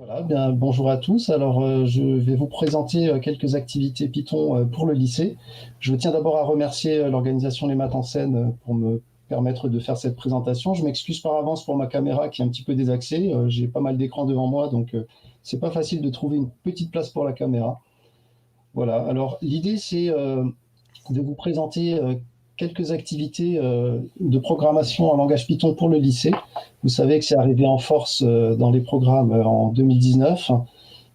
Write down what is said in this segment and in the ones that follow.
Voilà, bien, bonjour à tous. Alors, je vais vous présenter quelques activités Python pour le lycée. Je tiens d'abord à remercier l'organisation Les Maths en Scène pour me permettre de faire cette présentation. Je m'excuse par avance pour ma caméra qui est un petit peu désaxée. J'ai pas mal d'écrans devant moi, donc c'est pas facile de trouver une petite place pour la caméra. Voilà. Alors, l'idée, c'est de vous présenter quelques activités de programmation en langage Python pour le lycée. Vous savez que c'est arrivé en force dans les programmes en 2019.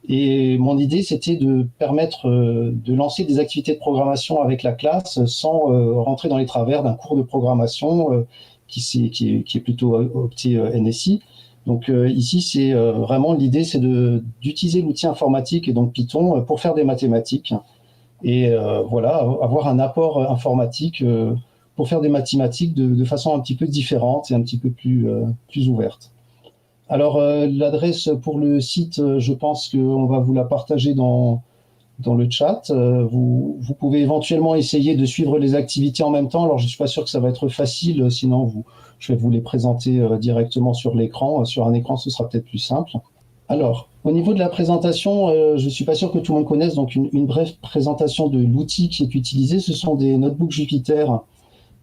Et mon idée, c'était de permettre de lancer des activités de programmation avec la classe sans rentrer dans les travers d'un cours de programmation qui est plutôt opté NSI. Donc ici, c'est vraiment l'idée, c'est d'utiliser l'outil informatique et donc Python pour faire des mathématiques et voilà, avoir un apport informatique pour faire des mathématiques de façon un petit peu différente et un petit peu plus ouverte. Alors, l'adresse pour le site, je pense qu'on va vous la partager dans le chat. Vous pouvez éventuellement essayer de suivre les activités en même temps. Alors, je ne suis pas sûr que ça va être facile, sinon je vais vous les présenter directement sur l'écran. Sur un écran, ce sera peut-être plus simple. Alors, au niveau de la présentation, je ne suis pas sûr que tout le monde connaisse, donc une brève présentation de l'outil qui est utilisé. Ce sont des notebooks Jupyter.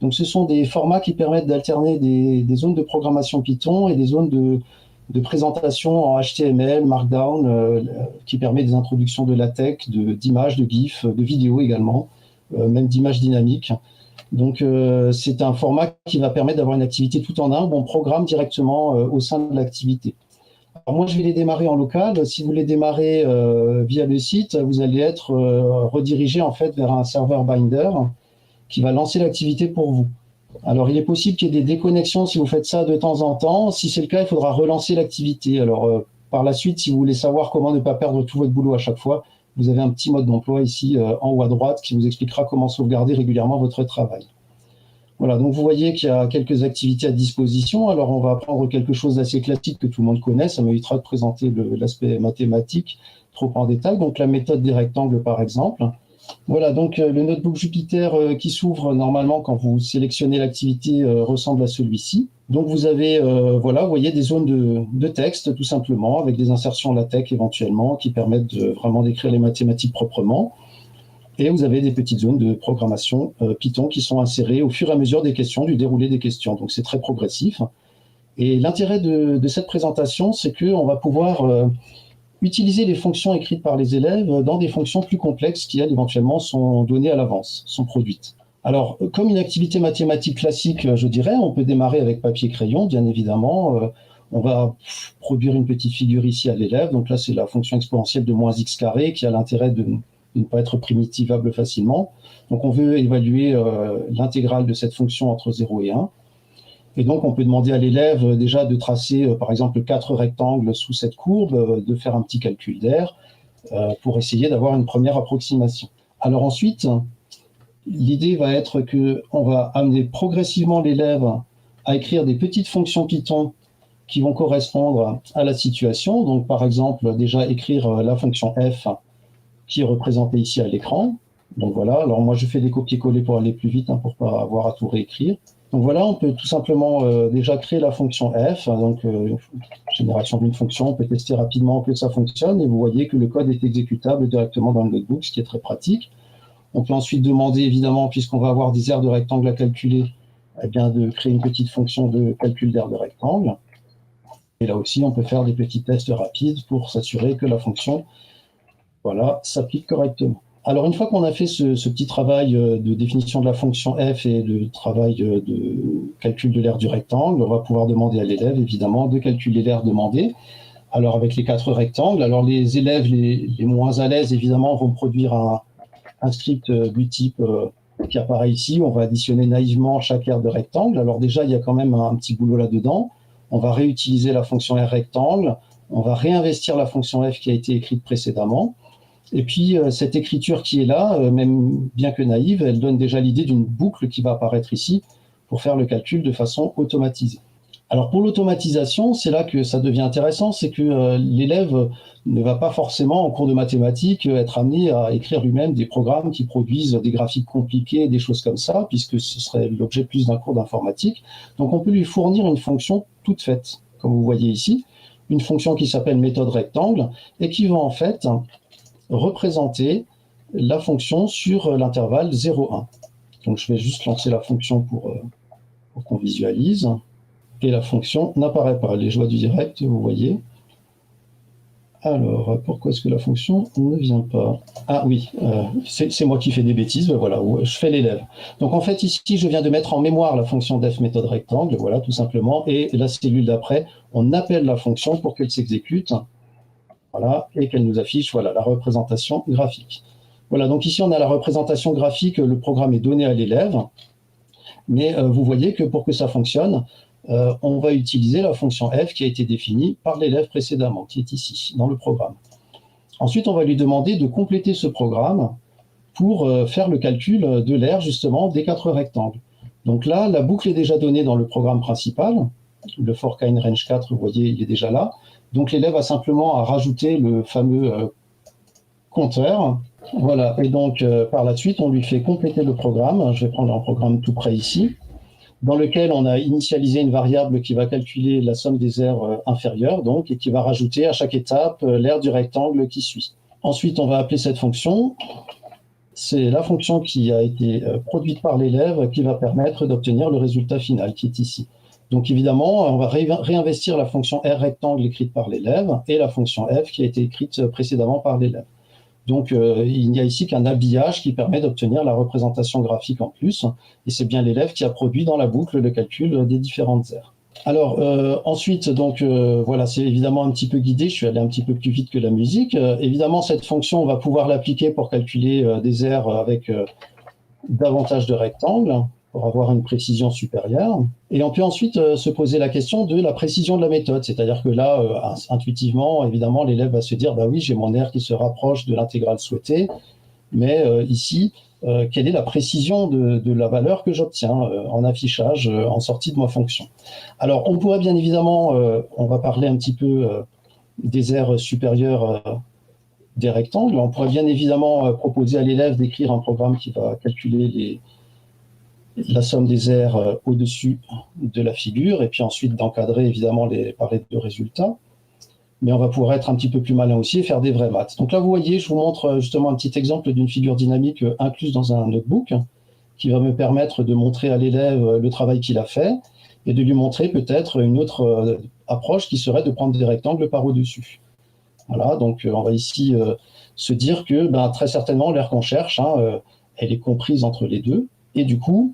Donc, ce sont des formats qui permettent d'alterner des zones de programmation Python et des zones de présentation en HTML, Markdown, qui permet des introductions de LaTeX, d'images, de GIFs, de vidéos également, même d'images dynamiques. Donc, c'est un format qui va permettre d'avoir une activité tout en un, où on programme directement au sein de l'activité. Alors moi, je vais les démarrer en local. Si vous les démarrez via le site, vous allez être redirigé en fait vers un serveur Binder qui va lancer l'activité pour vous. Alors, il est possible qu'il y ait des déconnexions si vous faites ça de temps en temps. Si c'est le cas, il faudra relancer l'activité. Alors, par la suite, si vous voulez savoir comment ne pas perdre tout votre boulot à chaque fois, vous avez un petit mode d'emploi ici en haut à droite qui vous expliquera comment sauvegarder régulièrement votre travail. Voilà, donc vous voyez qu'il y a quelques activités à disposition. Alors, on va prendre quelque chose d'assez classique que tout le monde connaît. Ça m'évitera de présenter l'aspect mathématique trop en détail. Donc, la méthode des rectangles, par exemple. Voilà, donc le notebook Jupyter qui s'ouvre normalement quand vous sélectionnez l'activité ressemble à celui-ci. Donc vous avez, voilà, vous voyez des zones de texte tout simplement, avec des insertions LaTeX éventuellement qui permettent vraiment d'écrire les mathématiques proprement. Et vous avez des petites zones de programmation Python qui sont insérées au fur et à mesure des questions, du déroulé des questions. Donc c'est très progressif. Et l'intérêt de cette présentation, c'est qu'on va pouvoir utiliser les fonctions écrites par les élèves dans des fonctions plus complexes qui, elles, éventuellement, sont données à l'avance, sont produites. Alors, comme une activité mathématique classique, je dirais, on peut démarrer avec papier-crayon, bien évidemment. On va produire une petite figure ici à l'élève. Donc là, c'est la fonction exponentielle de moins x carré qui a l'intérêt de ne pas être primitivable facilement. Donc, on veut évaluer l'intégrale de cette fonction entre 0 et 1. Et donc, on peut demander à l'élève déjà de tracer, par exemple, 4 rectangles sous cette courbe, de faire un petit calcul d'air pour essayer d'avoir une première approximation. Alors ensuite, l'idée va être qu'on va amener progressivement l'élève à écrire des petites fonctions Python qui vont correspondre à la situation. Donc, par exemple, déjà écrire la fonction f qui est représentée ici à l'écran. Donc voilà, alors moi je fais des copier-coller pour aller plus vite, pour ne pas avoir à tout réécrire. Donc voilà, on peut tout simplement déjà créer la fonction f, donc génération d'une fonction, on peut tester rapidement que ça fonctionne, et vous voyez que le code est exécutable directement dans le notebook, ce qui est très pratique. On peut ensuite demander, évidemment, puisqu'on va avoir des aires de rectangle à calculer, eh bien, de créer une petite fonction de calcul d'aires de rectangle. Et là aussi, on peut faire des petits tests rapides pour s'assurer que la fonction, voilà, s'applique correctement. Alors, une fois qu'on a fait ce petit travail de définition de la fonction f et de travail de calcul de l'aire du rectangle, on va pouvoir demander à l'élève, évidemment, de calculer l'aire demandée. Alors, avec les 4 rectangles, alors les élèves les moins à l'aise, évidemment, vont produire un script du type qui apparaît ici. On va additionner naïvement chaque aire de rectangle. Alors déjà, il y a quand même un petit boulot là-dedans. On va réutiliser la fonction r rectangle. On va réinvestir la fonction f qui a été écrite précédemment. Et puis, cette écriture qui est là, même bien que naïve, elle donne déjà l'idée d'une boucle qui va apparaître ici pour faire le calcul de façon automatisée. Alors, pour l'automatisation, c'est là que ça devient intéressant, c'est que l'élève ne va pas forcément, en cours de mathématiques, être amené à écrire lui-même des programmes qui produisent des graphiques compliqués, des choses comme ça, puisque ce serait l'objet plus d'un cours d'informatique. Donc, on peut lui fournir une fonction toute faite, comme vous voyez ici. une fonction qui s'appelle méthode rectangle et qui va en fait représenter la fonction sur l'intervalle 0,1. Donc je vais juste lancer la fonction pour qu'on visualise. Et la fonction n'apparaît pas. Les joies du direct, vous voyez. Alors, pourquoi est-ce que la fonction ne vient pas? Ah oui, c'est moi qui fais des bêtises, ben voilà, je fais l'élève. Donc en fait, ici, je viens de mettre en mémoire la fonction def méthode rectangle, voilà, tout simplement, et la cellule d'après, on appelle la fonction pour qu'elle s'exécute, voilà, et qu'elle nous affiche, voilà, la représentation graphique. Voilà, donc ici, on a la représentation graphique, le programme est donné à l'élève, mais vous voyez que pour que ça fonctionne, on va utiliser la fonction f qui a été définie par l'élève précédemment, qui est ici, dans le programme. Ensuite, on va lui demander de compléter ce programme pour faire le calcul de l'aire, justement, des 4 rectangles. Donc là, la boucle est déjà donnée dans le programme principal. Le for kind range 4, vous voyez, il est déjà là. Donc l'élève a simplement à rajouter le fameux compteur. Voilà, et donc par la suite, on lui fait compléter le programme. Je vais prendre un programme tout près ici, dans lequel on a initialisé une variable qui va calculer la somme des aires inférieures, donc, et qui va rajouter à chaque étape l'aire du rectangle qui suit. Ensuite, on va appeler cette fonction. C'est la fonction qui a été produite par l'élève qui va permettre d'obtenir le résultat final, qui est ici. Donc évidemment, on va réinvestir la fonction R rectangle écrite par l'élève et la fonction F qui a été écrite précédemment par l'élève. Donc, il n'y a ici qu'un habillage qui permet d'obtenir la représentation graphique en plus, et c'est bien l'élève qui a produit dans la boucle le calcul des différentes aires. Alors, ensuite, donc, voilà, c'est évidemment un petit peu guidé, je suis allé un petit peu plus vite que la musique. Évidemment, cette fonction, on va pouvoir l'appliquer pour calculer des aires avec davantage de rectangles, pour avoir une précision supérieure. Et on peut ensuite se poser la question de la précision de la méthode, c'est-à-dire que là, intuitivement, évidemment, l'élève va se dire, bah oui, j'ai mon aire qui se rapproche de l'intégrale souhaitée, mais ici, quelle est la précision de la valeur que j'obtiens en affichage, en sortie de ma fonction? Alors, on pourrait bien évidemment, on va parler un petit peu des aires supérieures des rectangles, on pourrait bien évidemment proposer à l'élève d'écrire un programme qui va calculer la somme des aires au-dessus de la figure, et puis ensuite d'encadrer évidemment les pareils de résultats. Mais on va pouvoir être un petit peu plus malin aussi et faire des vraies maths. Donc là, vous voyez, je vous montre justement un petit exemple d'une figure dynamique incluse dans un notebook qui va me permettre de montrer à l'élève le travail qu'il a fait et de lui montrer peut-être une autre approche qui serait de prendre des rectangles par au-dessus. Voilà, donc on va ici se dire que très certainement l'aire qu'on cherche, elle est comprise entre les deux. Et du coup,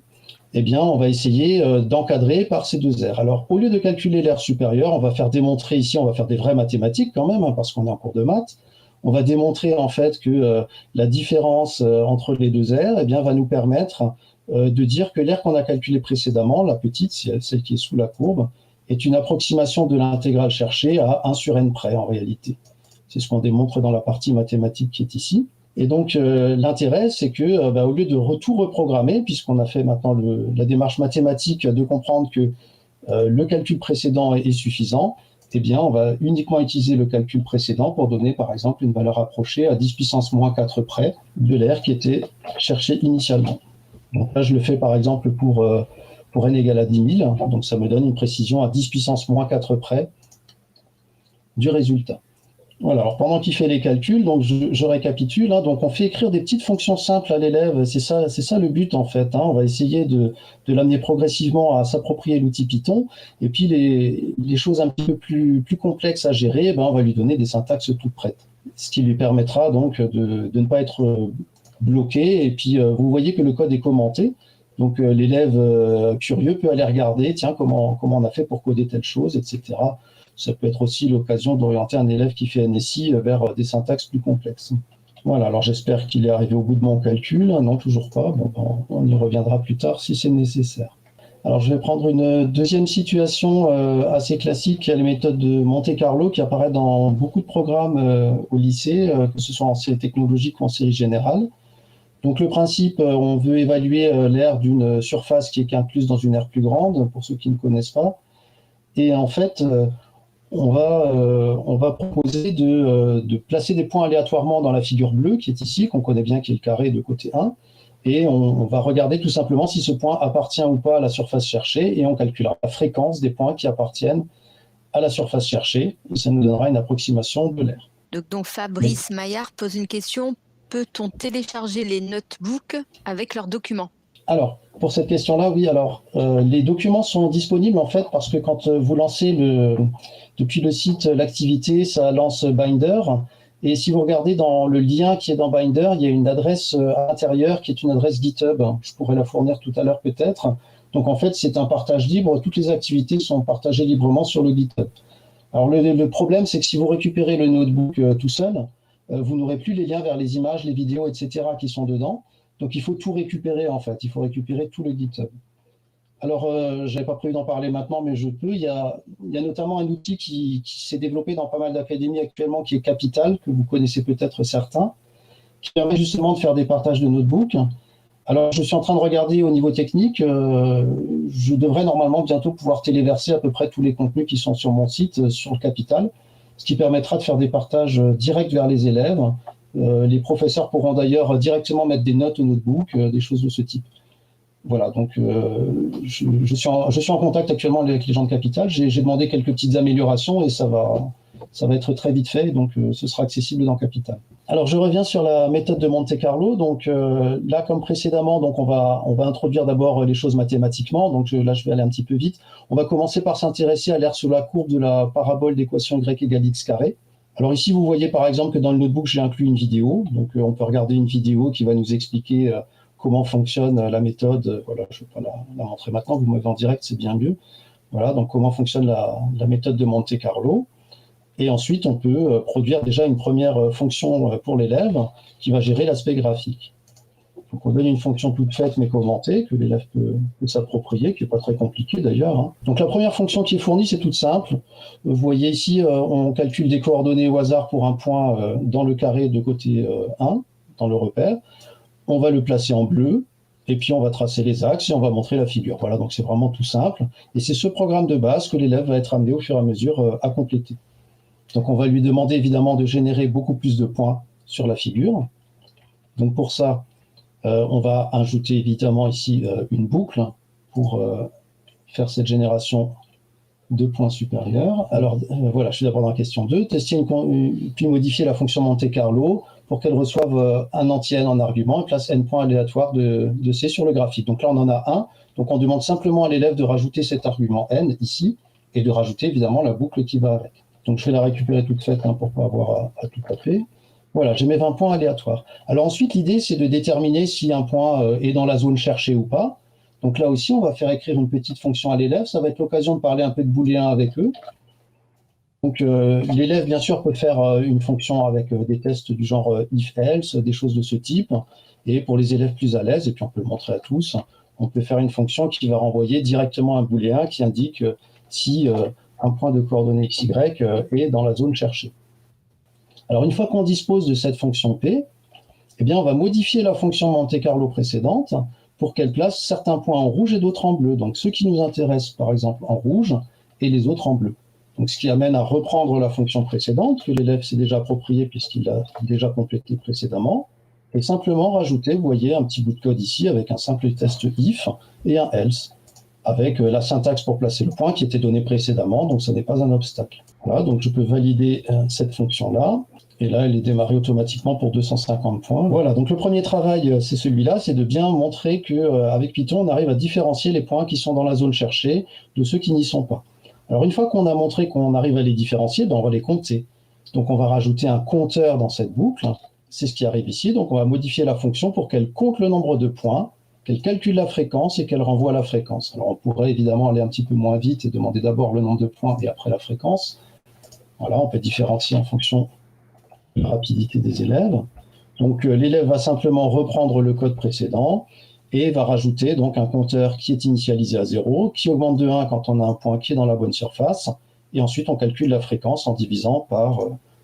eh bien, on va essayer d'encadrer par ces deux aires. Alors, au lieu de calculer l'aire supérieure, on va faire démontrer ici, on va faire des vraies mathématiques quand même, parce qu'on est en cours de maths. On va démontrer en fait que la différence entre les deux aires eh bien, va nous permettre de dire que l'aire qu'on a calculée précédemment, la petite, celle qui est sous la courbe, est une approximation de l'intégrale cherchée à 1 sur n près en réalité. C'est ce qu'on démontre dans la partie mathématique qui est ici. Et donc, l'intérêt, c'est que, au lieu de tout reprogrammer, puisqu'on a fait maintenant la démarche mathématique de comprendre que le calcul précédent est suffisant, eh bien, on va uniquement utiliser le calcul précédent pour donner, par exemple, une valeur approchée à 10 puissance moins 4 près de l'aire qui était cherchée initialement. Donc là, je le fais, par exemple, pour n égale à 10 000. Donc, ça me donne une précision à 10 puissance moins 4 près du résultat. Voilà, alors pendant qu'il fait les calculs, donc je récapitule, donc on fait écrire des petites fonctions simples à l'élève, c'est ça le but en fait, on va essayer de l'amener progressivement à s'approprier l'outil Python, et puis les choses un petit peu plus complexes à gérer, on va lui donner des syntaxes toutes prêtes, ce qui lui permettra donc de ne pas être bloqué, et puis vous voyez que le code est commenté, donc l'élève curieux peut aller regarder, tiens, comment on a fait pour coder telle chose, etc. Ça peut être aussi l'occasion d'orienter un élève qui fait NSI vers des syntaxes plus complexes. Voilà, alors j'espère qu'il est arrivé au bout de mon calcul. Non, toujours pas. Bon, on y reviendra plus tard si c'est nécessaire. Alors je vais prendre une deuxième situation assez classique, qui est la méthode de Monte-Carlo, qui apparaît dans beaucoup de programmes au lycée, que ce soit en série technologique ou en série générale. Donc le principe, on veut évaluer l'aire d'une surface qui est incluse dans une aire plus grande, pour ceux qui ne connaissent pas. Et en fait, on va proposer de placer des points aléatoirement dans la figure bleue qui est ici, qu'on connaît bien, qui est le carré de côté 1, et on va regarder tout simplement si ce point appartient ou pas à la surface cherchée, et on calculera la fréquence des points qui appartiennent à la surface cherchée, et ça nous donnera une approximation de l'aire. Donc Fabrice Maillard pose une question. Peut-on télécharger les notebooks avec leurs documents? Alors, pour cette question-là, oui. Alors, les documents sont disponibles en fait parce que quand vous lancez depuis le site l'activité, ça lance Binder. Et si vous regardez dans le lien qui est dans Binder, il y a une adresse à l'intérieur qui est une adresse GitHub. Je pourrais la fournir tout à l'heure peut-être. Donc en fait, c'est un partage libre. Toutes les activités sont partagées librement sur le GitHub. Alors le problème, c'est que si vous récupérez le notebook tout seul, vous n'aurez plus les liens vers les images, les vidéos, etc. qui sont dedans. Donc il faut tout récupérer en fait. Il faut récupérer tout le GitHub. Alors, je n'avais pas prévu d'en parler maintenant, mais je peux. Il y a notamment un outil qui s'est développé dans pas mal d'académies actuellement, qui est Capital, que vous connaissez peut-être certains, qui permet justement de faire des partages de notebooks. Alors, je suis en train de regarder au niveau technique. Je devrais normalement bientôt pouvoir téléverser à peu près tous les contenus qui sont sur mon site, sur le Capital, ce qui permettra de faire des partages directs vers les élèves. Les professeurs pourront d'ailleurs directement mettre des notes au notebook, des choses de ce type. Voilà, donc je suis en contact actuellement avec les gens de Capital. J'ai demandé quelques petites améliorations et ça va être très vite fait, donc ce sera accessible dans Capital. Alors je reviens sur la méthode de Monte Carlo. Donc là, comme précédemment, donc on va introduire d'abord les choses mathématiquement. Donc là, je vais aller un petit peu vite. On va commencer par s'intéresser à l'aire sous la courbe de la parabole d'équation y égale x carré. Alors ici, vous voyez par exemple que dans le notebook, j'ai inclus une vidéo. Donc on peut regarder une vidéo qui va nous expliquer comment fonctionne la méthode. Voilà, je ne vais pas la montrer maintenant, vous m'avez en direct, c'est bien mieux. Voilà, donc comment fonctionne la méthode de Monte Carlo. Et ensuite, on peut produire déjà une première fonction pour l'élève qui va gérer l'aspect graphique. Donc on donne une fonction toute faite mais commentée, que l'élève peut s'approprier, qui n'est pas très compliquée d'ailleurs, hein. Donc la première fonction qui est fournie, c'est toute simple. Vous voyez ici, on calcule des coordonnées au hasard pour un point dans le carré de côté 1, dans le repère. On va le placer en bleu, et puis on va tracer les axes et on va montrer la figure. Voilà, donc c'est vraiment tout simple. Et c'est ce programme de base que l'élève va être amené au fur et à mesure à compléter. Donc on va lui demander évidemment de générer beaucoup plus de points sur la figure. Donc pour ça, on va ajouter évidemment ici une boucle pour faire cette génération de points supérieurs. Alors voilà, je suis d'abord dans la question 2. Tester puis modifier la fonction Monte Carlo pour qu'elle reçoive un entier n en argument et place n points aléatoires de C sur le graphique. Donc là, on en a un. Donc on demande simplement à l'élève de rajouter cet argument n ici et de rajouter évidemment la boucle qui va avec. Donc je vais la récupérer toute faite pour ne pas avoir à tout taper. Voilà, j'ai mes 20 points aléatoires. Alors ensuite, l'idée, c'est de déterminer si un point est dans la zone cherchée ou pas. Donc là aussi, on va faire écrire une petite fonction à l'élève. Ça va être l'occasion de parler un peu de booléen avec eux. Donc l'élève, bien sûr, peut faire une fonction avec des tests du genre if-else, des choses de ce type. Et pour les élèves plus à l'aise, et puis on peut le montrer à tous, on peut faire une fonction qui va renvoyer directement un booléen qui indique si un point de coordonnée xy est dans la zone cherchée. Alors, une fois qu'on dispose de cette fonction P, eh bien, on va modifier la fonction Monte Carlo précédente pour qu'elle place certains points en rouge et d'autres en bleu. Donc, ceux qui nous intéressent, par exemple, en rouge et les autres en bleu. Donc, ce qui amène à reprendre la fonction précédente, que l'élève s'est déjà appropriée puisqu'il l'a déjà complétée précédemment, et simplement rajouter, vous voyez, un petit bout de code ici avec un simple test if et un else, avec la syntaxe pour placer le point qui était donnée précédemment, donc ce n'est pas un obstacle. Voilà, donc je peux valider cette fonction-là. Et là, elle est démarrée automatiquement pour 250 points. Voilà, donc le premier travail, c'est celui-là, c'est de bien montrer qu'avec Python, on arrive à différencier les points qui sont dans la zone cherchée de ceux qui n'y sont pas. Alors, une fois qu'on a montré qu'on arrive à les différencier, on va les compter. Donc, on va rajouter un compteur dans cette boucle. C'est ce qui arrive ici. Donc, on va modifier la fonction pour qu'elle compte le nombre de points, qu'elle calcule la fréquence et qu'elle renvoie la fréquence. Alors, on pourrait évidemment aller un petit peu moins vite et demander d'abord le nombre de points et après la fréquence. Voilà, on peut différencier en fonction de la rapidité des élèves. Donc l'élève va simplement reprendre le code précédent et va rajouter donc un compteur qui est initialisé à 0, qui augmente de 1 quand on a un point qui est dans la bonne surface, et ensuite on calcule la fréquence en divisant par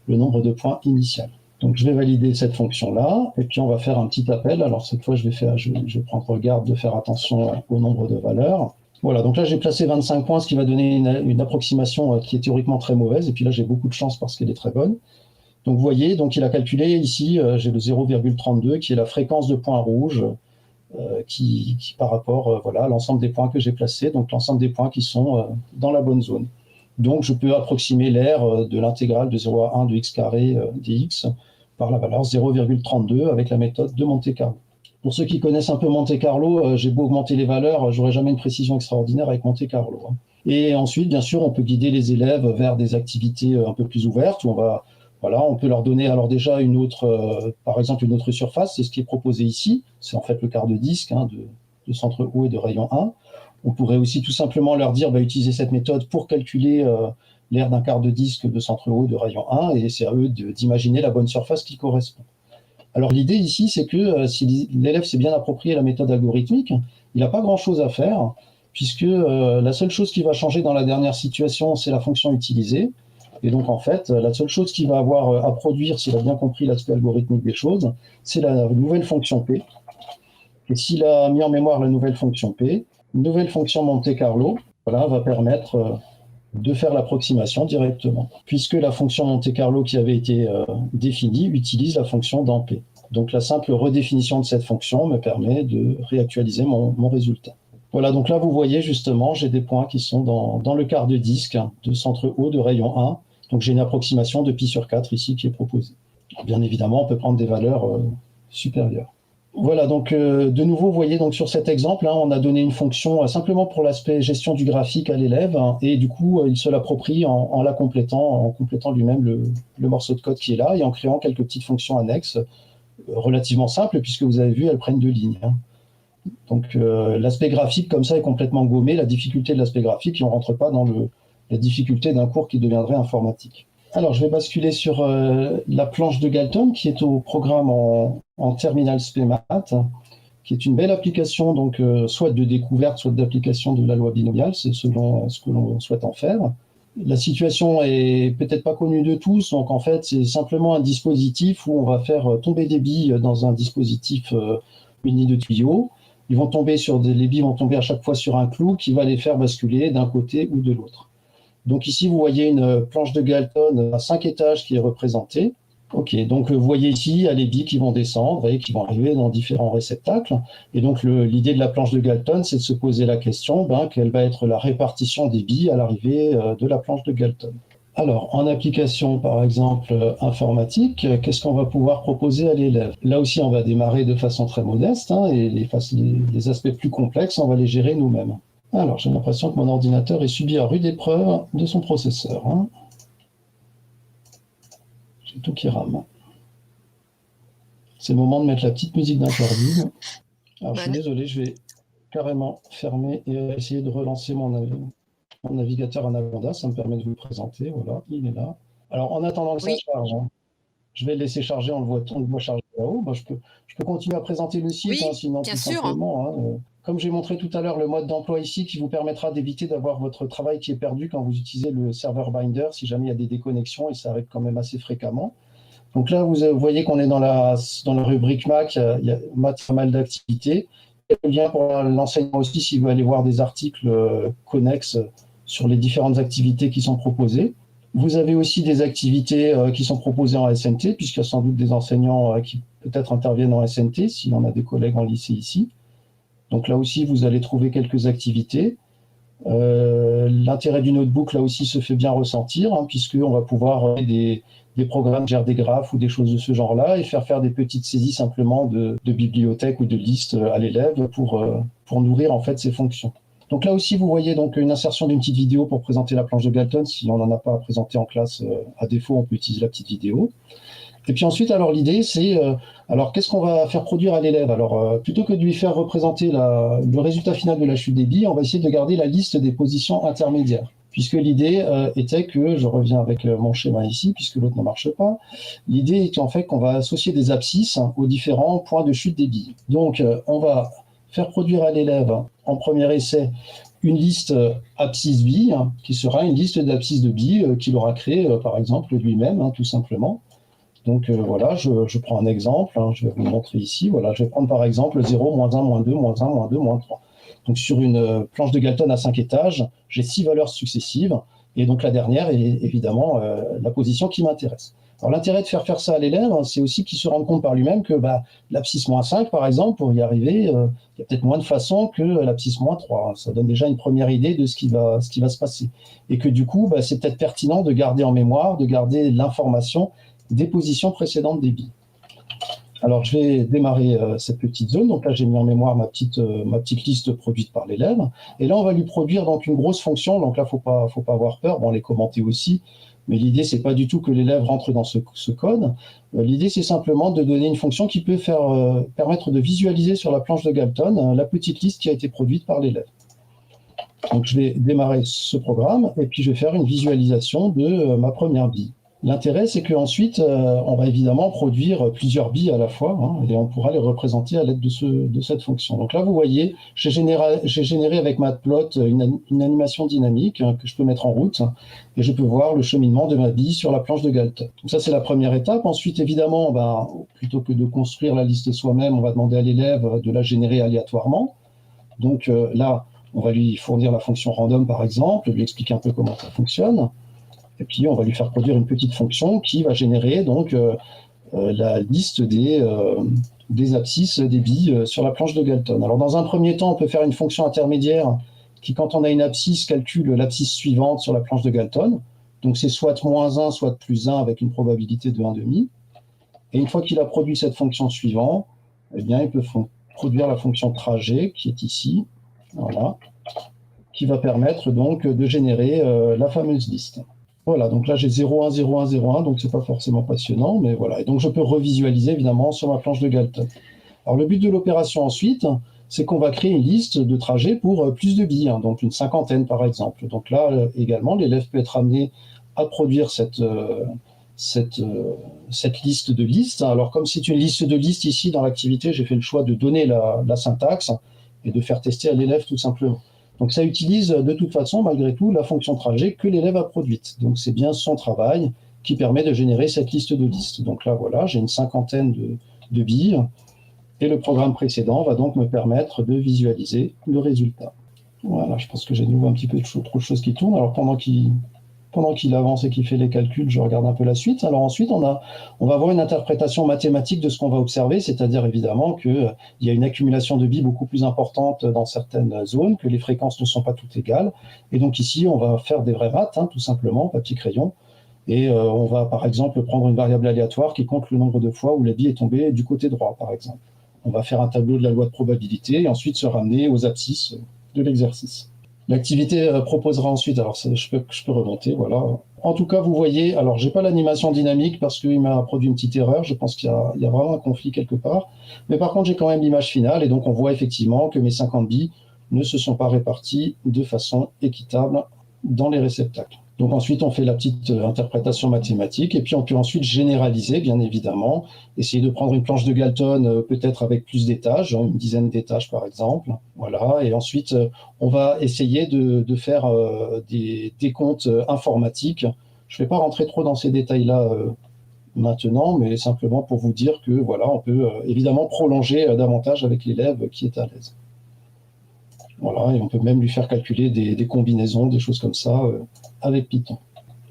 le nombre de points initial. Donc je vais valider cette fonction-là, et puis on va faire un petit appel. Alors cette fois, je vais prendre garde de faire attention au nombre de valeurs. Voilà, donc là j'ai placé 25 points, ce qui va donner une approximation qui est théoriquement très mauvaise, et puis là j'ai beaucoup de chance parce qu'elle est très bonne. Donc vous voyez, donc il a calculé ici, j'ai le 0,32 qui est la fréquence de points rouges qui par rapport voilà, à l'ensemble des points que j'ai placés, donc l'ensemble des points qui sont dans la bonne zone. Donc, je peux approximer l'aire de l'intégrale de 0 à 1 de x carré dx par la valeur 0,32 avec la méthode de Monte-Carlo. Pour ceux qui connaissent un peu Monte-Carlo, j'ai beau augmenter les valeurs, j'aurai jamais une précision extraordinaire avec Monte-Carlo. Et ensuite, bien sûr, on peut guider les élèves vers des activités un peu plus ouvertes où on peut leur donner alors déjà par exemple une autre surface, c'est ce qui est proposé ici, c'est en fait le quart de disque de centre haut et de rayon 1. On pourrait aussi tout simplement leur dire, utiliser cette méthode pour calculer l'aire d'un quart de disque de centre haut de rayon 1, et c'est à eux d'imaginer la bonne surface qui correspond. Alors l'idée ici, c'est que si l'élève s'est bien approprié la méthode algorithmique, il n'a pas grand-chose à faire, puisque la seule chose qui va changer dans la dernière situation, c'est la fonction utilisée. Et donc en fait, la seule chose qu'il va avoir à produire, s'il a bien compris l'aspect algorithmique des choses, c'est la nouvelle fonction P. Et s'il a mis en mémoire la nouvelle fonction P, une nouvelle fonction Monte-Carlo va permettre de faire l'approximation directement, puisque la fonction Monte-Carlo qui avait été définie utilise la fonction dans P. Donc la simple redéfinition de cette fonction me permet de réactualiser mon résultat. Voilà, donc là vous voyez justement, j'ai des points qui sont dans le quart de disque de centre haut de rayon 1. Donc j'ai une approximation de pi sur 4 ici qui est proposée. Bien évidemment, on peut prendre des valeurs supérieures. Voilà, donc de nouveau, vous voyez donc sur cet exemple, on a donné une fonction simplement pour l'aspect gestion du graphique à l'élève, et du coup, il se l'approprie en complétant lui-même le morceau de code qui est là, et en créant quelques petites fonctions annexes relativement simples, puisque vous avez vu, elles prennent 2 lignes. Donc l'aspect graphique comme ça est complètement gommé, la difficulté de l'aspect graphique, et on ne rentre pas dans la difficulté d'un cours qui deviendrait informatique. Alors je vais basculer sur la planche de Galton qui est au programme en terminal SPMAT, qui est une belle application, donc soit de découverte, soit d'application de la loi binomiale, c'est selon ce que l'on souhaite en faire. La situation est peut-être pas connue de tous, donc en fait c'est simplement un dispositif où on va faire tomber des billes dans un dispositif muni de tuyaux. Les billes vont tomber à chaque fois sur un clou qui va les faire basculer d'un côté ou de l'autre. Donc ici, vous voyez une planche de Galton à 5 étages qui est représentée. Ok, donc vous voyez ici, il y a les billes qui vont descendre et qui vont arriver dans différents réceptacles. Et donc l'idée de la planche de Galton, c'est de se poser la question quelle va être la répartition des billes à l'arrivée de la planche de Galton. Alors, en application, par exemple, informatique, qu'est-ce qu'on va pouvoir proposer à l'élève? Là aussi, on va démarrer de façon très modeste, et les aspects plus complexes, on va les gérer nous-mêmes. Alors, j'ai l'impression que mon ordinateur est subi à rude épreuve de son processeur. J'ai tout qui rame. C'est le moment de mettre la petite musique d'interdit. Alors, je suis désolé, je vais carrément fermer et essayer de relancer mon navigateur Anaconda. Ça me permet de vous le présenter. Voilà, il est là. Alors, en attendant que ça charge, je vais le laisser charger, on le voit charger là-haut. Je peux continuer à présenter le site, sinon tout simplement. Comme j'ai montré tout à l'heure, le mode d'emploi ici qui vous permettra d'éviter d'avoir votre travail qui est perdu quand vous utilisez le serveur Binder, si jamais il y a des déconnexions, et ça arrive quand même assez fréquemment. Donc là, vous voyez qu'on est dans la rubrique Mac, il y a pas mal d'activités. Il y a le lien pour l'enseignant aussi, s'il veut aller voir des articles connexes sur les différentes activités qui sont proposées. Vous avez aussi des activités qui sont proposées en SNT, puisqu'il y a sans doute des enseignants qui peut-être interviennent en SNT, s'il y en a des collègues en lycée ici. Donc là aussi, vous allez trouver quelques activités. L'intérêt du notebook, là aussi, se fait bien ressentir, puisqu'on va pouvoir des programmes qui gèrent des graphes ou des choses de ce genre-là et faire des petites saisies simplement de bibliothèques ou de listes à l'élève pour nourrir en fait ces fonctions. Donc là aussi, vous voyez donc une insertion d'une petite vidéo pour présenter la planche de Galton. Si on n'en a pas à présenter en classe, à défaut, on peut utiliser la petite vidéo. Et puis ensuite, alors l'idée, c'est alors qu'est-ce qu'on va faire produire à l'élève? Alors plutôt que de lui faire représenter le résultat final de la chute des billes, on va essayer de garder la liste des positions intermédiaires. Puisque l'idée était que, je reviens avec mon schéma ici, puisque l'autre ne marche pas, l'idée est en fait qu'on va associer des abscisses aux différents points de chute des billes. Donc on va faire produire à l'élève en premier essai une liste abscisse billes, qui sera une liste d'abscisses de billes qu'il aura créée par exemple lui-même, tout simplement. Donc voilà, je prends un exemple, je vais vous le montrer ici. Voilà, je vais prendre par exemple 0, moins 1, moins 2, moins 1, moins 2, moins 3. Donc sur une planche de Galton à 5 étages, j'ai 6 valeurs successives, et donc la dernière est évidemment la position qui m'intéresse. Alors l'intérêt de faire ça à l'élève, hein, c'est aussi qu'il se rende compte par lui-même que l'abscisse -5, par exemple, pour y arriver, il y a peut-être moins de façons que l'abscisse -3. Ça donne déjà une première idée de ce qui va se passer. Et que du coup, c'est peut-être pertinent de garder en mémoire, de garder l'information des positions précédentes des billes. Alors, je vais démarrer cette petite zone. Donc là, j'ai mis en mémoire ma petite liste produite par l'élève. Et là, on va lui produire donc une grosse fonction. Donc là, faut pas avoir peur. Bon, on les commenter aussi. Mais l'idée, c'est pas du tout que l'élève rentre dans ce code. L'idée, c'est simplement de donner une fonction qui peut permettre de visualiser sur la planche de Galton la petite liste qui a été produite par l'élève. Donc, je vais démarrer ce programme et puis je vais faire une visualisation de ma première bille. L'intérêt, c'est qu'ensuite, on va évidemment produire plusieurs billes à la fois, hein, et on pourra les représenter à l'aide de cette fonction. Donc là, vous voyez, j'ai généré avec Matplot une animation dynamique que je peux mettre en route, et je peux voir le cheminement de ma bille sur la planche de Galton. Donc ça, c'est la première étape. Ensuite, évidemment, plutôt que de construire la liste soi-même, on va demander à l'élève de la générer aléatoirement. Donc là, on va lui fournir la fonction random, par exemple, lui expliquer un peu comment ça fonctionne. Et puis, on va lui faire produire une petite fonction qui va générer donc la liste des abscisses des billes sur la planche de Galton. Alors, dans un premier temps, on peut faire une fonction intermédiaire qui, quand on a une abscisse, calcule l'abscisse suivante sur la planche de Galton. Donc, c'est soit -1, soit +1 avec une probabilité de 1,5. Et une fois qu'il a produit cette fonction suivante, eh bien, il peut produire la fonction trajet qui est ici, voilà, qui va permettre donc de générer la fameuse liste. Voilà, donc là j'ai 0, 1, 0, 1, 0, 1, donc c'est pas forcément passionnant, mais voilà. Et donc je peux revisualiser évidemment sur ma planche de Galton. Alors le but de l'opération ensuite, c'est qu'on va créer une liste de trajets pour plus de billes, hein, donc une cinquantaine par exemple. Donc là également, l'élève peut être amené à produire cette liste de listes. Alors comme c'est une liste de listes ici dans l'activité, j'ai fait le choix de donner la syntaxe et de faire tester à l'élève tout simplement. Donc ça utilise de toute façon, malgré tout, la fonction trajet que l'élève a produite. Donc c'est bien son travail qui permet de générer cette liste de listes. Donc là, voilà, j'ai une cinquantaine de billes. Et le programme précédent va donc me permettre de visualiser le résultat. Voilà, je pense que j'ai de nouveau un petit peu trop de choses qui tournent. Alors pendant qu'il avance et qu'il fait les calculs, je regarde un peu la suite. Alors ensuite, on va avoir une interprétation mathématique de ce qu'on va observer, c'est-à-dire évidemment qu'il y a une accumulation de billes beaucoup plus importante dans certaines zones, que les fréquences ne sont pas toutes égales. Et donc ici, on va faire des vraies maths, hein, tout simplement, papier-crayon. Et on va par exemple prendre une variable aléatoire qui compte le nombre de fois où la bille est tombée du côté droit, par exemple. On va faire un tableau de la loi de probabilité et ensuite se ramener aux abscisses de l'exercice. L'activité proposera ensuite, alors je peux remonter, voilà. En tout cas, vous voyez, alors j'ai pas l'animation dynamique parce qu'il m'a produit une petite erreur, je pense qu'il y a vraiment un conflit quelque part. Mais par contre, j'ai quand même l'image finale et donc on voit effectivement que mes 50 billes ne se sont pas réparties de façon équitable dans les réceptacles. Donc ensuite, on fait la petite interprétation mathématique et puis on peut ensuite généraliser, bien évidemment, essayer de prendre une planche de Galton peut-être avec plus d'étages, une dizaine d'étages par exemple. Voilà, et ensuite, on va essayer de faire des décomptes informatiques. Je ne vais pas rentrer trop dans ces détails-là maintenant, mais simplement pour vous dire que voilà, on peut évidemment prolonger davantage avec l'élève qui est à l'aise. Voilà, et on peut même lui faire calculer des combinaisons, des choses comme ça, avec Python.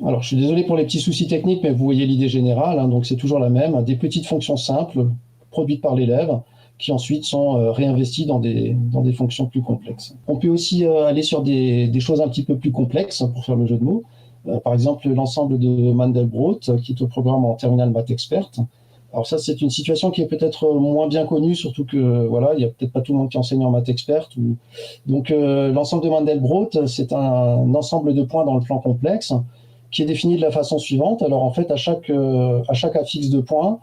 Alors, je suis désolé pour les petits soucis techniques, mais vous voyez l'idée générale, hein, donc c'est toujours la même, des petites fonctions simples, produites par l'élève, qui ensuite sont réinvesties dans des fonctions plus complexes. On peut aussi aller sur des choses un petit peu plus complexes, pour faire le jeu de mots. Par exemple, l'ensemble de Mandelbrot, qui est au programme en Terminal Math Expert. Alors ça, c'est une situation qui est peut-être moins bien connue, surtout que voilà, il n'y a peut-être pas tout le monde qui enseigne en maths expert. Donc l'ensemble de Mandelbrot, c'est un ensemble de points dans le plan complexe qui est défini de la façon suivante. Alors en fait, à chaque affixe de points,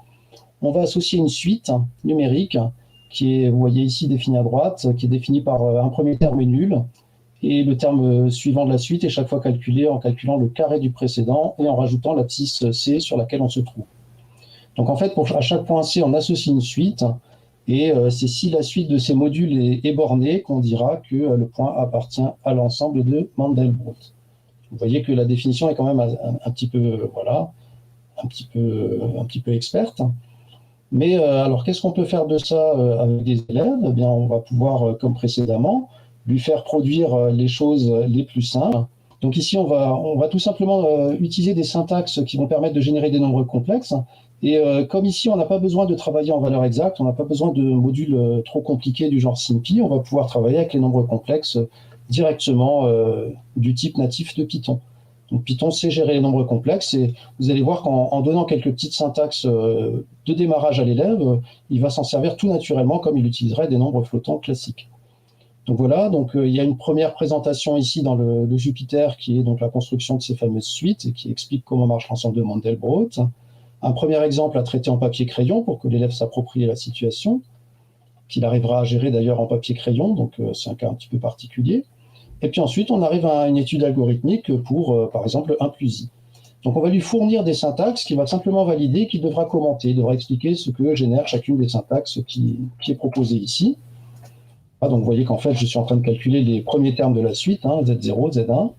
on va associer une suite numérique qui est, vous voyez ici, définie à droite, qui est définie par un premier terme nul et le terme suivant de la suite est chaque fois calculé en calculant le carré du précédent et en rajoutant l'abscisse C sur laquelle on se trouve. Donc en fait, à chaque point C, on associe une suite, et c'est si la suite de ces modules est bornée qu'on dira que le point appartient à l'ensemble de Mandelbrot. Vous voyez que la définition est quand même un petit peu, voilà, un petit peu experte. Mais alors, qu'est-ce qu'on peut faire de ça avec des élèves? Eh bien, on va pouvoir, comme précédemment, lui faire produire les choses les plus simples. Donc ici, on va tout simplement utiliser des syntaxes qui vont permettre de générer des nombres complexes. Et comme ici, on n'a pas besoin de travailler en valeur exacte, on n'a pas besoin de modules trop compliqués du genre SIMPy, on va pouvoir travailler avec les nombres complexes directement du type natif de Python. Donc Python sait gérer les nombres complexes et vous allez voir qu'en donnant quelques petites syntaxes de démarrage à l'élève, il va s'en servir tout naturellement comme il utiliserait des nombres flottants classiques. Donc voilà, donc il y a une première présentation ici dans le Jupyter qui est donc la construction de ces fameuses suites et qui explique comment marche l'ensemble de Mandelbrot. Un premier exemple à traiter en papier-crayon pour que l'élève s'approprie la situation, qu'il arrivera à gérer d'ailleurs en papier-crayon, donc c'est un cas un petit peu particulier. Et puis ensuite, on arrive à une étude algorithmique pour, par exemple, 1 plus i. Donc on va lui fournir des syntaxes qu'il va simplement valider, qu'il devra commenter, il devra expliquer ce que génère chacune des syntaxes qui est proposée ici. Ah, donc vous voyez qu'en fait, je suis en train de calculer les premiers termes de la suite, hein, Z0, Z1.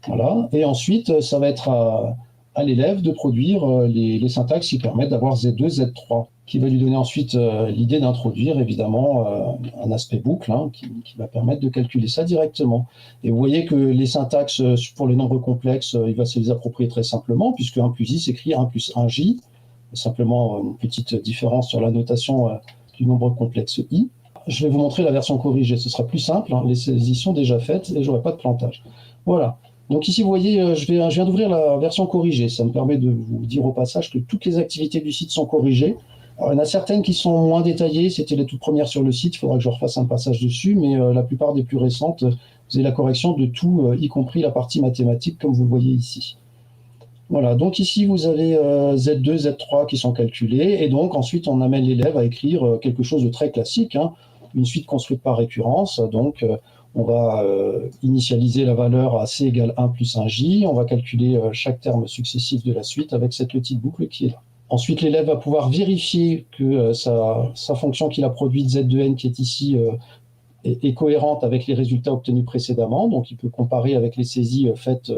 Voilà. Et ensuite, ça va être à l'élève de produire les syntaxes qui permettent d'avoir Z2, Z3, qui va lui donner ensuite l'idée d'introduire évidemment un aspect boucle hein, qui va permettre de calculer ça directement. Et vous voyez que les syntaxes pour les nombres complexes, il va se les approprier très simplement, puisque 1 plus i s'écrit 1 plus 1j, simplement une petite différence sur la notation du nombre complexe i. Je vais vous montrer la version corrigée, ce sera plus simple, hein, les saisies sont déjà faites et j'aurai pas de plantage. Voilà. Donc ici, vous voyez, je viens d'ouvrir la version corrigée. Ça me permet de vous dire au passage que toutes les activités du site sont corrigées. Alors, il y en a certaines qui sont moins détaillées. C'était les toutes premières sur le site. Il faudra que je refasse un passage dessus. Mais la plupart des plus récentes, vous avez la correction de tout, y compris la partie mathématique, comme vous le voyez ici. Voilà, donc ici, vous avez Z2, Z3 qui sont calculés. Et donc, ensuite, on amène l'élève à écrire quelque chose de très classique, hein, une suite construite par récurrence. Donc, on va initialiser la valeur à c égale 1 plus 1j. On va calculer chaque terme successif de la suite avec cette petite boucle qui est là. Ensuite, l'élève va pouvoir vérifier que sa fonction qu'il a produite, Z2n, qui est ici, est cohérente avec les résultats obtenus précédemment. Donc, il peut comparer avec les saisies faites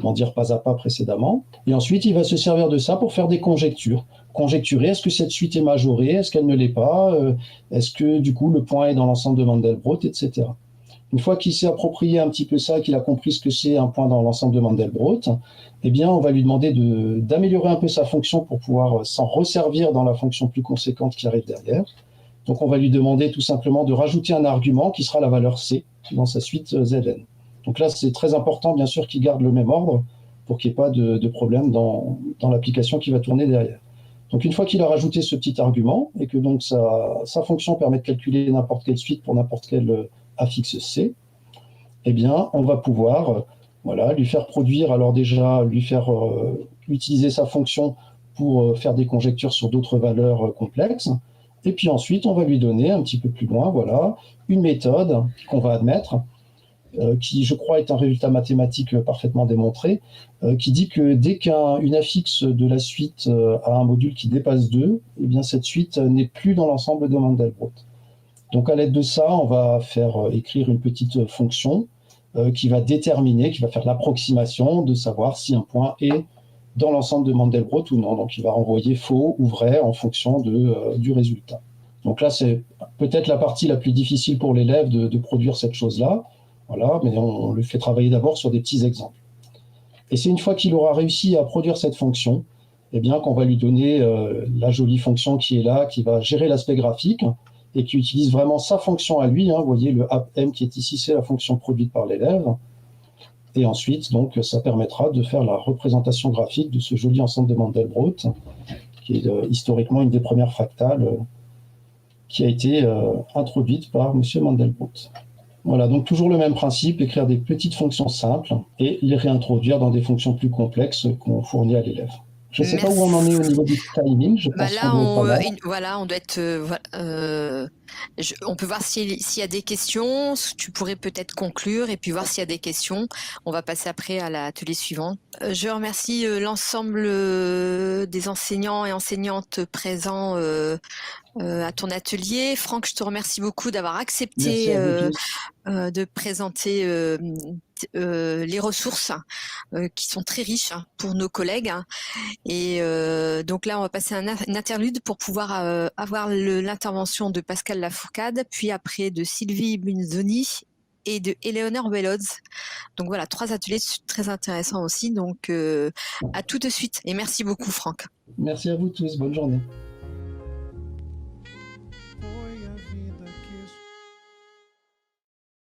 comment dire, pas à pas précédemment. Et ensuite, il va se servir de ça pour faire des conjectures. Conjecturer, est-ce que cette suite est majorée, est-ce qu'elle ne l'est pas, est-ce que du coup le point est dans l'ensemble de Mandelbrot, etc. Une fois qu'il s'est approprié un petit peu ça, qu'il a compris ce que c'est un point dans l'ensemble de Mandelbrot, eh bien, on va lui demander d'améliorer un peu sa fonction pour pouvoir s'en resservir dans la fonction plus conséquente qui arrive derrière. Donc, on va lui demander tout simplement de rajouter un argument qui sera la valeur C dans sa suite Zn. Donc là, c'est très important, bien sûr, qu'il garde le même ordre pour qu'il n'y ait pas de problème dans l'application qui va tourner derrière. Donc une fois qu'il a rajouté ce petit argument et que donc sa fonction permet de calculer n'importe quelle suite pour n'importe quel affixe C, eh bien, on va pouvoir voilà, lui faire produire, alors déjà, lui faire utiliser sa fonction pour faire des conjectures sur d'autres valeurs complexes. Et puis ensuite, on va lui donner un petit peu plus loin, voilà, une méthode qu'on va admettre qui, je crois, est un résultat mathématique parfaitement démontré, qui dit que dès qu'une affixe de la suite a un module qui dépasse 2, eh bien, cette suite n'est plus dans l'ensemble de Mandelbrot. Donc, à l'aide de ça, on va faire écrire une petite fonction qui va déterminer, qui va faire l'approximation de savoir si un point est dans l'ensemble de Mandelbrot ou non. Donc, il va renvoyer faux ou vrai en fonction du résultat. Donc là, c'est peut-être la partie la plus difficile pour l'élève de produire cette chose-là. Voilà, mais on le fait travailler d'abord sur des petits exemples. Et c'est une fois qu'il aura réussi à produire cette fonction, eh bien, qu'on va lui donner la jolie fonction qui est là, qui va gérer l'aspect graphique et qui utilise vraiment sa fonction à lui. Hein. Vous voyez, le app_m qui est ici, c'est la fonction produite par l'élève. Et ensuite, donc, ça permettra de faire la représentation graphique de ce joli ensemble de Mandelbrot, qui est historiquement une des premières fractales qui a été introduite par M. Mandelbrot. Voilà, donc toujours le même principe, écrire des petites fonctions simples et les réintroduire dans des fonctions plus complexes qu'on fournit à l'élève. Je ne sais pas où on en est au niveau du timing. Je pense là, qu'on doit être on doit être. On peut voir s'il y a des questions. Tu pourrais peut-être conclure et puis voir s'il y a des questions. On va passer après à l'atelier suivant. Je remercie l'ensemble des enseignants et enseignantes présents à ton atelier. Franck, je te remercie beaucoup d'avoir accepté de présenter les ressources qui sont très riches pour nos collègues. Et donc là, on va passer à une interlude pour pouvoir avoir l'intervention de Pascal Lafourcade, puis après de Sylvie Bunzoni et de Eleanor Bellods. Donc voilà, 3 ateliers très intéressants aussi. Donc à tout de suite et merci beaucoup Franck. Merci à vous tous. Bonne journée.